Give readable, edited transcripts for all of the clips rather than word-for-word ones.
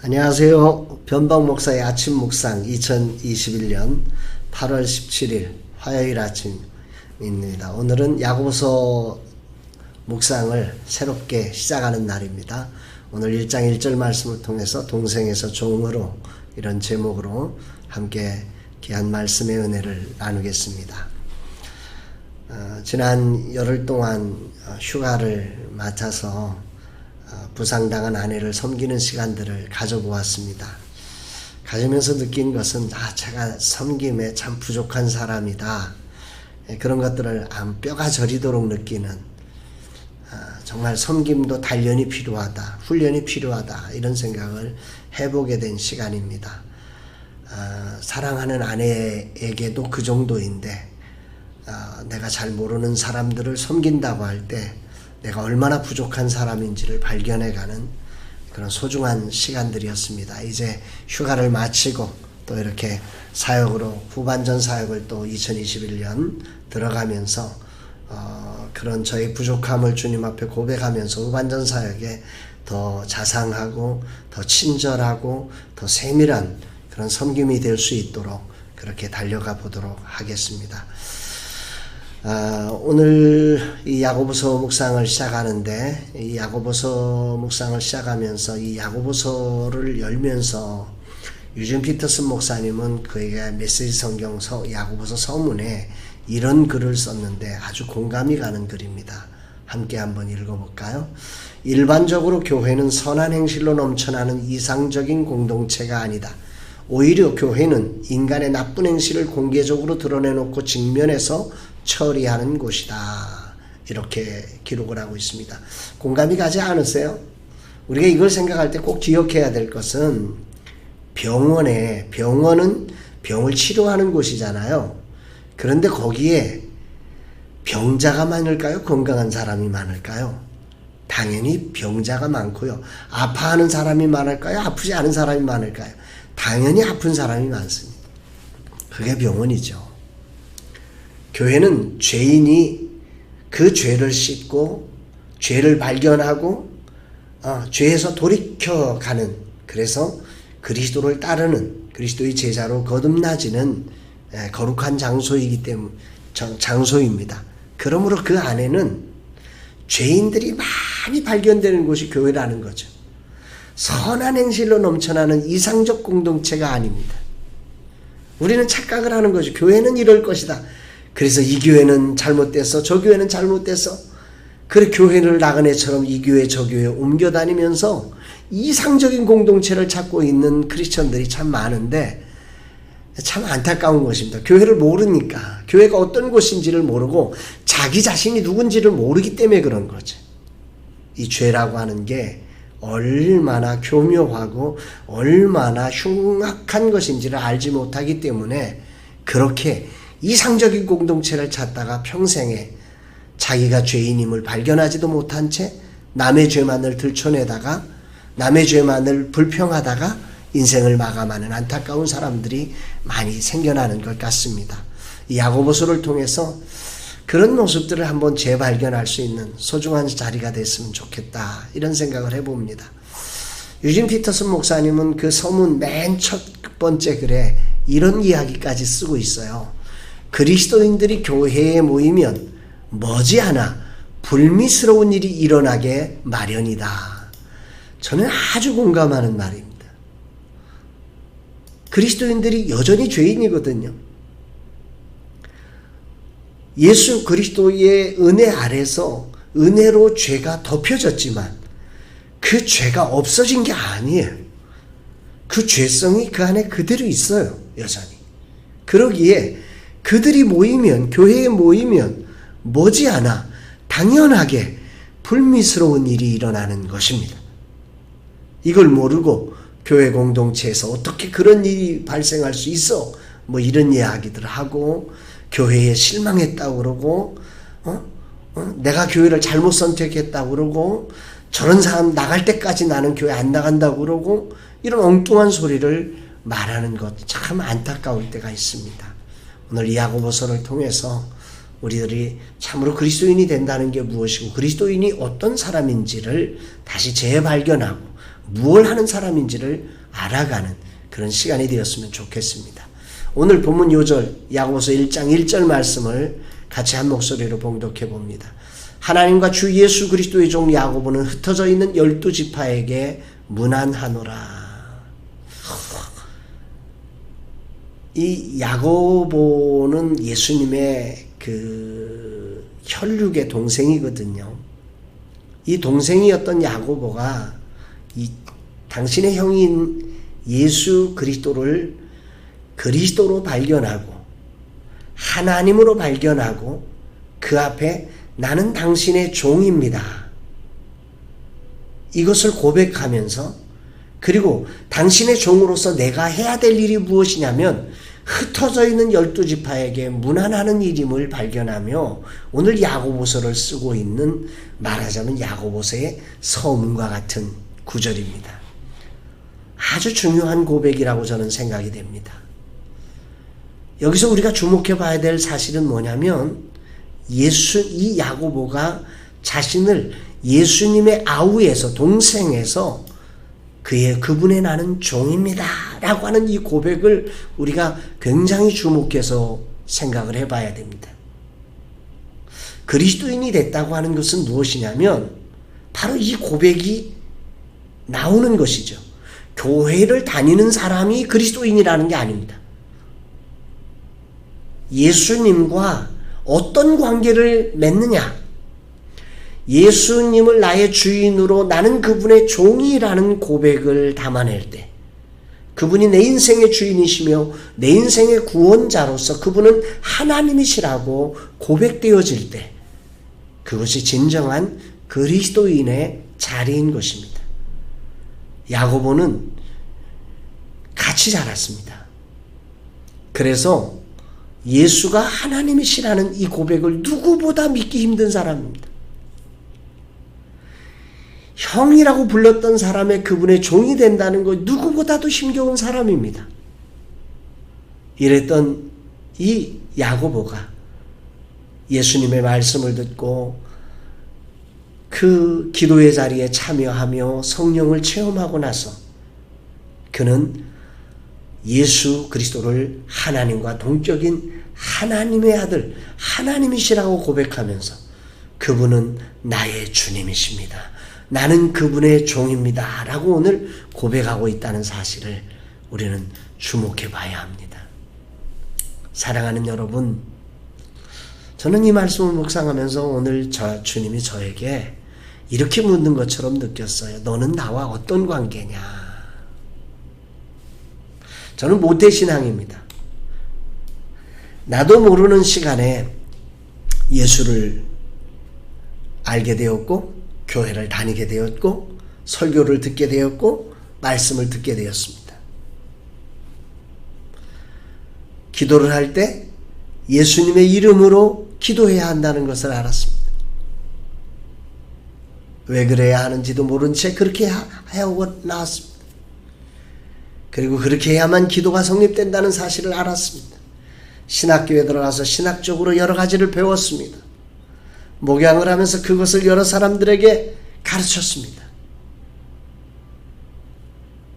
안녕하세요. 변방 목사의 아침 묵상 2021년 8월 17일 화요일 아침입니다. 오늘은 야고보서 묵상을 새롭게 시작하는 날입니다. 오늘 1장 1절 말씀을 통해서 동생에서 종으로 이런 제목으로 함께 귀한 말씀의 은혜를 나누겠습니다. 지난 열흘 동안 휴가를 맞아서 부상당한 아내를 섬기는 시간들을 가져보았습니다. 가지면서 느낀 것은 제가 섬김에 참 부족한 사람이다. 그런 것들을 뼈가 저리도록 느끼는, 정말 섬김도 단련이 필요하다, 훈련이 필요하다, 이런 생각을 해보게 된 시간입니다. 사랑하는 아내에게도 그 정도인데 내가 잘 모르는 사람들을 섬긴다고 할 때 내가 얼마나 부족한 사람인지를 발견해가는 그런 소중한 시간들이었습니다. 이제 휴가를 마치고 또 이렇게 사역으로 후반전 사역을 또 2021년 들어가면서 그런 저의 부족함을 주님 앞에 고백하면서 후반전 사역에 더 자상하고 더 친절하고 더 세밀한 그런 섬김이 될 수 있도록 그렇게 달려가 보도록 하겠습니다. 오늘 이 야고보서 묵상을 시작하는데, 이 야고보서 묵상을 시작하면서 이 야고보서를 열면서 유진 피터슨 목사님은 그에게 메시지 성경 야고보서 서문에 이런 글을 썼는데 아주 공감이 가는 글입니다. 함께 한번 읽어볼까요? 일반적으로 교회는 선한 행실로 넘쳐나는 이상적인 공동체가 아니다. 오히려 교회는 인간의 나쁜 행실을 공개적으로 드러내놓고 직면해서 처리하는 곳이다. 이렇게 기록을 하고 있습니다. 공감이 가지 않으세요? 우리가 이걸 생각할 때 꼭 기억해야 될 것은 병원은 병을 치료하는 곳이잖아요. 그런데 거기에 병자가 많을까요? 건강한 사람이 많을까요? 당연히 병자가 많고요. 아파하는 사람이 많을까요? 아프지 않은 사람이 많을까요? 당연히 아픈 사람이 많습니다. 그게 병원이죠. 교회는 죄인이 그 죄를 씻고 죄를 발견하고 죄에서 돌이켜가는, 그래서 그리스도를 따르는 그리스도의 제자로 거듭나지는 거룩한 장소이기 때문에 장소입니다. 그러므로 그 안에는 죄인들이 많이 발견되는 곳이 교회라는 거죠. 선한 행실로 넘쳐나는 이상적 공동체가 아닙니다. 우리는 착각을 하는 거죠. 교회는 이럴 것이다. 그래서 이 교회는 잘못됐어, 저 교회는 잘못됐어. 그래 교회를 나그네처럼 이 교회 저 교회 옮겨다니면서 이상적인 공동체를 찾고 있는 크리스천들이 참 많은데 참 안타까운 것입니다. 교회를 모르니까, 교회가 어떤 곳인지를 모르고 자기 자신이 누군지를 모르기 때문에 그런 거죠. 이 죄라고 하는 게 얼마나 교묘하고 얼마나 흉악한 것인지를 알지 못하기 때문에 그렇게 이상적인 공동체를 찾다가 평생에 자기가 죄인임을 발견하지도 못한 채 남의 죄만을 들춰내다가 남의 죄만을 불평하다가 인생을 마감하는 안타까운 사람들이 많이 생겨나는 것 같습니다. 이 야고보서를 통해서 그런 모습들을 한번 재발견할 수 있는 소중한 자리가 됐으면 좋겠다, 이런 생각을 해봅니다. 유진 피터슨 목사님은 그 서문 맨 첫 번째 글에 이런 이야기까지 쓰고 있어요. 그리스도인들이 교회에 모이면 머지않아 불미스러운 일이 일어나게 마련이다. 저는 아주 공감하는 말입니다. 그리스도인들이 여전히 죄인이거든요. 예수 그리스도의 은혜 아래서 은혜로 죄가 덮여졌지만 그 죄가 없어진 게 아니에요. 그 죄성이 그 안에 그대로 있어요. 여전히. 그러기에 그들이 모이면, 교회에 모이면 머지않아 당연하게 불미스러운 일이 일어나는 것입니다. 이걸 모르고 교회 공동체에서 어떻게 그런 일이 발생할 수 있어? 이런 이야기들을 하고 교회에 실망했다고 그러고 내가 교회를 잘못 선택했다고 그러고 저런 사람 나갈 때까지 나는 교회 안 나간다고 그러고 이런 엉뚱한 소리를 말하는 것 참 안타까울 때가 있습니다. 오늘 이 야고보서를 통해서 우리들이 참으로 그리스도인이 된다는 게 무엇이고 그리스도인이 어떤 사람인지를 다시 재발견하고 무엇을 하는 사람인지를 알아가는 그런 시간이 되었으면 좋겠습니다. 오늘 본문 요절 야고보서 1장 1절 말씀을 같이 한 목소리로 봉독해 봅니다. 하나님과 주 예수 그리스도의 종 야고보는 흩어져 있는 12지파에게 문안하노라. 이 야고보는 예수님의 그 혈육의 동생이거든요. 이 동생이었던 야고보가 이 당신의 형인 예수 그리스도를 그리스도로 발견하고 하나님으로 발견하고 그 앞에 나는 당신의 종입니다. 이것을 고백하면서 그리고 당신의 종으로서 내가 해야 될 일이 무엇이냐면 흩어져 있는 12지파에게 문안하는 일임을 발견하며 오늘 야고보서를 쓰고 있는 말하자면 야고보서의 서문과 같은 구절입니다. 아주 중요한 고백이라고 저는 생각이 됩니다. 여기서 우리가 주목해 봐야 될 사실은 뭐냐면 이 야고보가 자신을 예수님의 아우에서 동생에서 그분의 나는 종입니다 라고 하는 이 고백을 우리가 굉장히 주목해서 생각을 해봐야 됩니다. 그리스도인이 됐다고 하는 것은 무엇이냐면 바로 이 고백이 나오는 것이죠. 교회를 다니는 사람이 그리스도인이라는 게 아닙니다. 예수님과 어떤 관계를 맺느냐, 예수님을 나의 주인으로 나는 그분의 종이라는 고백을 담아낼 때 그분이 내 인생의 주인이시며 내 인생의 구원자로서 그분은 하나님이시라고 고백되어질 때 그것이 진정한 그리스도인의 자리인 것입니다. 야고보는 같이 자랐습니다. 그래서 예수가 하나님이시라는 이 고백을 누구보다 믿기 힘든 사람입니다. 형이라고 불렀던 사람의 그분의 종이 된다는 것 누구보다도 힘겨운 사람입니다. 이랬던 이 야고보가 예수님의 말씀을 듣고 그 기도의 자리에 참여하며 성령을 체험하고 나서 그는 예수 그리스도를 하나님과 동격인 하나님의 아들, 하나님이시라고 고백하면서 그분은 나의 주님이십니다. 나는 그분의 종입니다. 라고 오늘 고백하고 있다는 사실을 우리는 주목해 봐야 합니다. 사랑하는 여러분, 저는 이 말씀을 묵상하면서 오늘 주님이 저에게 이렇게 묻는 것처럼 느꼈어요. 너는 나와 어떤 관계냐? 저는 모태신앙입니다. 나도 모르는 시간에 예수를 알게 되었고 교회를 다니게 되었고 설교를 듣게 되었고 말씀을 듣게 되었습니다. 기도를 할 때 예수님의 이름으로 기도해야 한다는 것을 알았습니다. 왜 그래야 하는지도 모른 채 그렇게 하고 나왔습니다. 그리고 그렇게 해야만 기도가 성립된다는 사실을 알았습니다. 신학교에 들어가서 신학적으로 여러 가지를 배웠습니다. 목양을 하면서 그것을 여러 사람들에게 가르쳤습니다.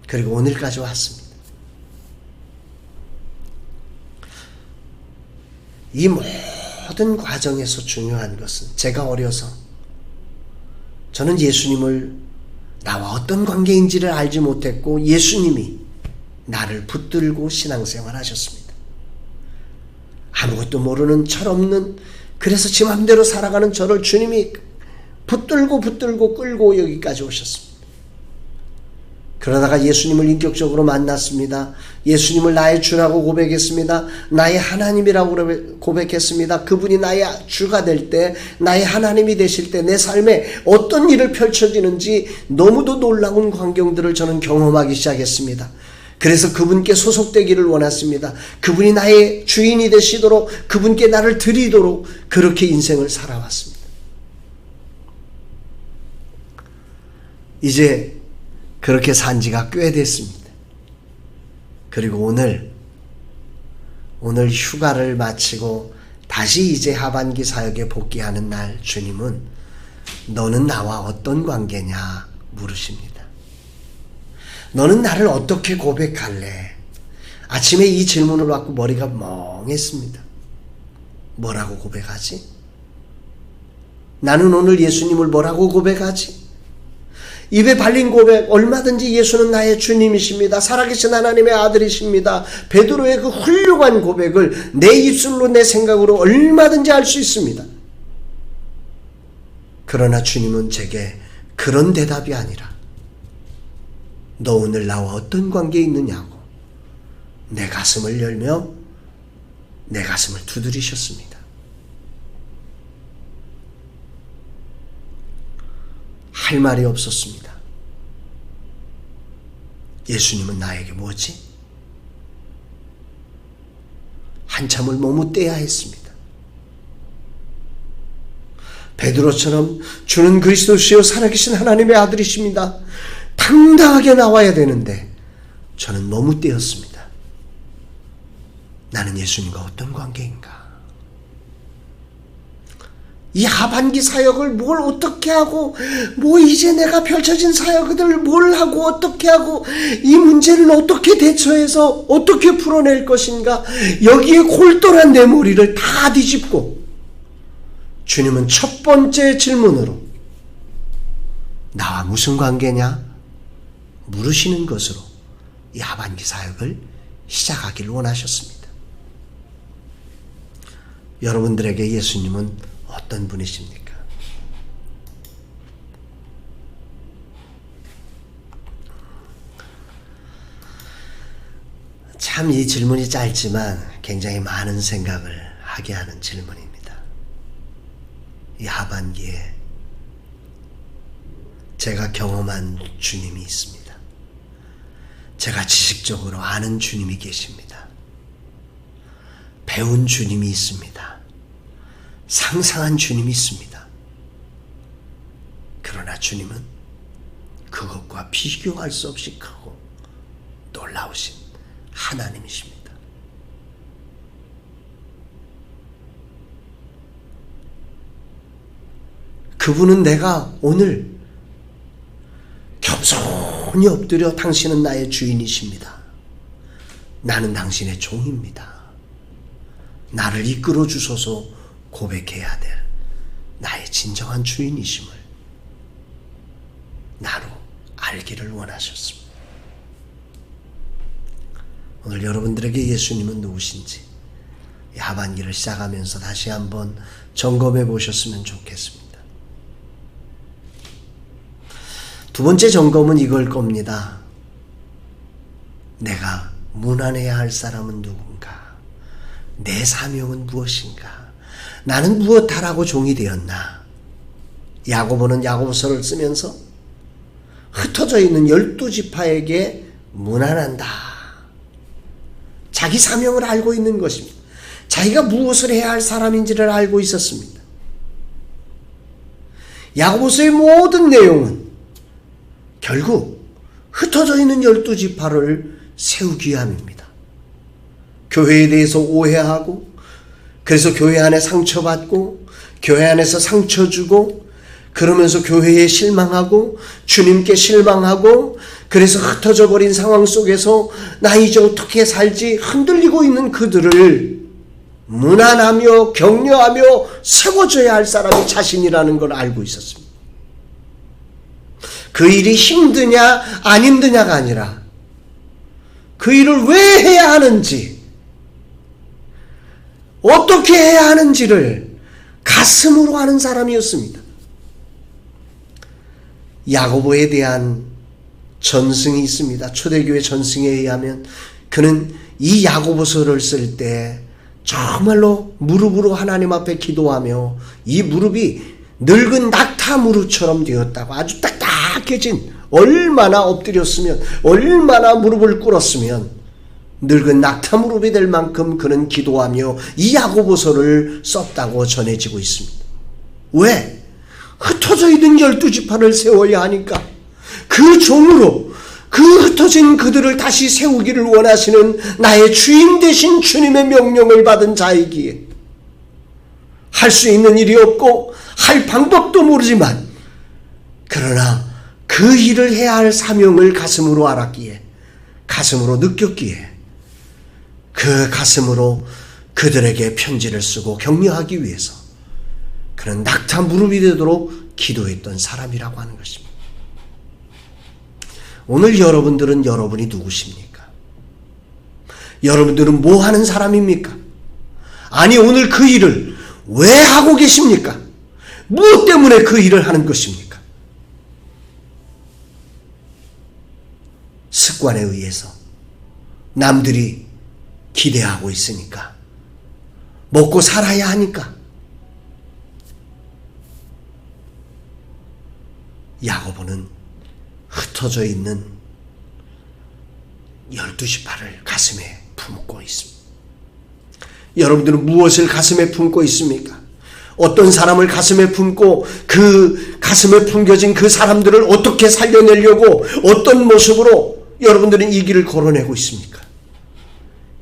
그리고 오늘까지 왔습니다. 이 모든 과정에서 중요한 것은 제가 어려서 저는 예수님을 나와 어떤 관계인지를 알지 못했고 예수님이 나를 붙들고 신앙생활 하셨습니다. 아무것도 모르는 철없는 그래서 지 맘대로 살아가는 저를 주님이 붙들고 끌고 여기까지 오셨습니다. 그러다가 예수님을 인격적으로 만났습니다. 예수님을 나의 주라고 고백했습니다. 나의 하나님이라고 고백했습니다. 그분이 나의 주가 될 때, 나의 하나님이 되실 때 내 삶에 어떤 일을 펼쳐지는지 너무도 놀라운 광경들을 저는 경험하기 시작했습니다. 그래서 그분께 소속되기를 원했습니다. 그분이 나의 주인이 되시도록 그분께 나를 드리도록 그렇게 인생을 살아왔습니다. 이제 그렇게 산 지가 꽤 됐습니다. 그리고 오늘 휴가를 마치고 다시 이제 하반기 사역에 복귀하는 날 주님은 너는 나와 어떤 관계냐 물으십니다. 너는 나를 어떻게 고백할래? 아침에 이 질문을 받고 머리가 멍했습니다. 뭐라고 고백하지? 나는 오늘 예수님을 뭐라고 고백하지? 입에 발린 고백, 얼마든지 예수는 나의 주님이십니다. 살아계신 하나님의 아들이십니다. 베드로의 그 훌륭한 고백을 내 입술로 내 생각으로 얼마든지 할 수 있습니다. 그러나 주님은 제게 그런 대답이 아니라 너 오늘 나와 어떤 관계에 있느냐고 내 가슴을 열며 내 가슴을 두드리셨습니다. 할 말이 없었습니다. 예수님은 나에게 뭐지? 한참을 머뭇대야 했습니다. 베드로처럼 주는 그리스도시요 살아계신 하나님의 아들이십니다. 당당하게 나와야 되는데 저는 머뭇대었습니다. 나는 예수님과 어떤 관계인가? 이 하반기 사역을 뭘 어떻게 하고, 이제 내가 펼쳐진 사역을 뭘 하고 어떻게 하고, 이 문제를 어떻게 대처해서 어떻게 풀어낼 것인가? 여기에 골똘한 내 머리를 다 뒤집고 주님은 첫 번째 질문으로 나와 무슨 관계냐? 물으시는 것으로 이 하반기 사역을 시작하기를 원하셨습니다. 여러분들에게 예수님은 어떤 분이십니까? 참 이 질문이 짧지만 굉장히 많은 생각을 하게 하는 질문입니다. 이 하반기에 제가 경험한 주님이 있습니다. 제가 지식적으로 아는 주님이 계십니다. 배운 주님이 있습니다. 상상한 주님이 있습니다. 그러나 주님은 그것과 비교할 수 없이 크고 놀라우신 하나님이십니다. 그분은 내가 오늘 겸손히 엎드려 당신은 나의 주인이십니다. 나는 당신의 종입니다. 나를 이끌어 주소서 고백해야 될 나의 진정한 주인이심을 나로 알기를 원하셨습니다. 오늘 여러분들에게 예수님은 누구신지 이 하반기를 시작하면서 다시 한번 점검해 보셨으면 좋겠습니다. 두 번째 점검은 이걸 겁니다. 내가 문안해야 할 사람은 누군가? 내 사명은 무엇인가? 나는 무엇하라고 종이 되었나? 야고보는 야고보서를 쓰면서 흩어져 있는 12지파에게 문안한다. 자기 사명을 알고 있는 것입니다. 자기가 무엇을 해야 할 사람인지를 알고 있었습니다. 야고보서의 모든 내용은 결국 흩어져 있는 12지파를 세우기 위함입니다. 교회에 대해서 오해하고 그래서 교회 안에 상처받고 교회 안에서 상처 주고 그러면서 교회에 실망하고 주님께 실망하고 그래서 흩어져 버린 상황 속에서 나 이제 어떻게 살지 흔들리고 있는 그들을 문안하며 격려하며 세워줘야 할 사람이 자신이라는 걸 알고 있었습니다. 그 일이 힘드냐 안 힘드냐가 아니라 그 일을 왜 해야 하는지 어떻게 해야 하는지를 가슴으로 아는 사람이었습니다. 야고보에 대한 전승이 있습니다. 초대교회 전승에 의하면 그는 이 야고보서를 쓸 때 정말로 무릎으로 하나님 앞에 기도하며 이 무릎이 늙은 낙타 무릎처럼 되었다고 아주 딱딱해진 얼마나 엎드렸으면 얼마나 무릎을 꿇었으면 늙은 낙타 무릎이 될 만큼 그는 기도하며 이 야고보서를 썼다고 전해지고 있습니다. 왜? 흩어져 있는 12지파를 세워야 하니까 그 종으로 그 흩어진 그들을 다시 세우기를 원하시는 나의 주인 되신 주님의 명령을 받은 자이기에 할 수 있는 일이 없고 할 방법도 모르지만 그러나 그 일을 해야 할 사명을 가슴으로 알았기에, 가슴으로 느꼈기에 그 가슴으로 그들에게 편지를 쓰고 격려하기 위해서 그는 낙타 무릎이 되도록 기도했던 사람이라고 하는 것입니다. 오늘 여러분들은 여러분이 누구십니까? 여러분들은 뭐 하는 사람입니까? 아니, 오늘 그 일을 왜 하고 계십니까? 무엇 때문에 그 일을 하는 것입니까? 습관에 의해서 남들이 기대하고 있으니까, 먹고 살아야 하니까. 야고보는 흩어져 있는 12지파를 가슴에 품고 있습니다. 여러분들은 무엇을 가슴에 품고 있습니까? 어떤 사람을 가슴에 품고 그 가슴에 품겨진 그 사람들을 어떻게 살려내려고 어떤 모습으로 여러분들은 이 길을 걸어내고 있습니까?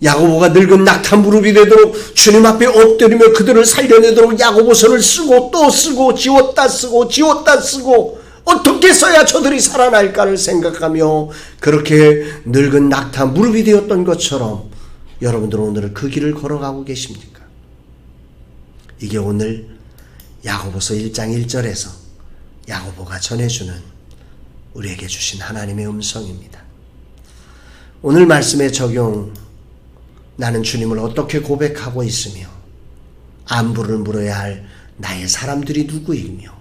야고보가 늙은 낙타 무릎이 되도록 주님 앞에 엎드리며 그들을 살려내도록 야고보서를 쓰고 또 쓰고 지웠다 쓰고 어떻게 써야 저들이 살아날까를 생각하며 그렇게 늙은 낙타 무릎이 되었던 것처럼 여러분들은 오늘 그 길을 걸어가고 계십니까? 이게 오늘 야고보서 1장 1절에서 야고보가 전해주는 우리에게 주신 하나님의 음성입니다. 오늘 말씀에 적용, 나는 주님을 어떻게 고백하고 있으며 안부를 물어야 할 나의 사람들이 누구이며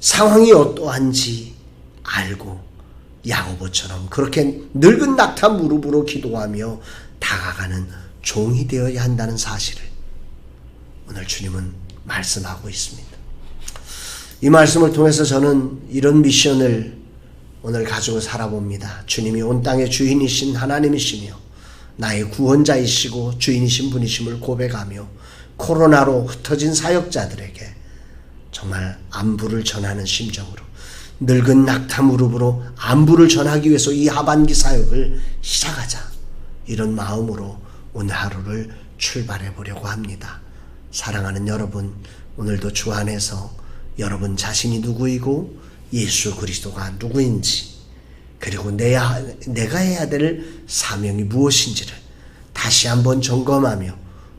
상황이 어떠한지 알고 야고보처럼 그렇게 늙은 낙타 무릎으로 기도하며 다가가는 종이 되어야 한다는 사실을 오늘 주님은 말씀하고 있습니다. 이 말씀을 통해서 저는 이런 미션을 오늘 가지고 살아봅니다. 주님이 온 땅의 주인이신 하나님이시며 나의 구원자이시고 주인이신 분이심을 고백하며 코로나로 흩어진 사역자들에게 정말 안부를 전하는 심정으로, 늙은 낙타 무릎으로 안부를 전하기 위해서 이 하반기 사역을 시작하자, 이런 마음으로 오늘 하루를 출발해 보려고 합니다. 사랑하는 여러분, 오늘도 주 안에서 여러분 자신이 누구이고 예수 그리스도가 누구인지, 그리고 내가 해야 될 사명이 무엇인지를 다시 한번 점검하며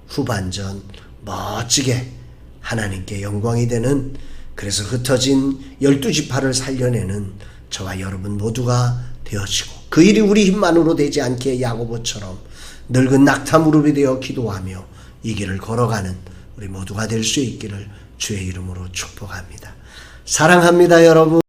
후반전 멋지게 하나님께 영광이 되는, 그래서 흩어진 12지파를 살려내는 저와 여러분 모두가 되어지고, 그 일이 우리 힘만으로 되지 않게 야고보처럼 늙은 낙타 무릎이 되어 기도하며 이 길을 걸어가는 우리 모두가 될 수 있기를 주의 이름으로 축복합니다. 사랑합니다, 여러분.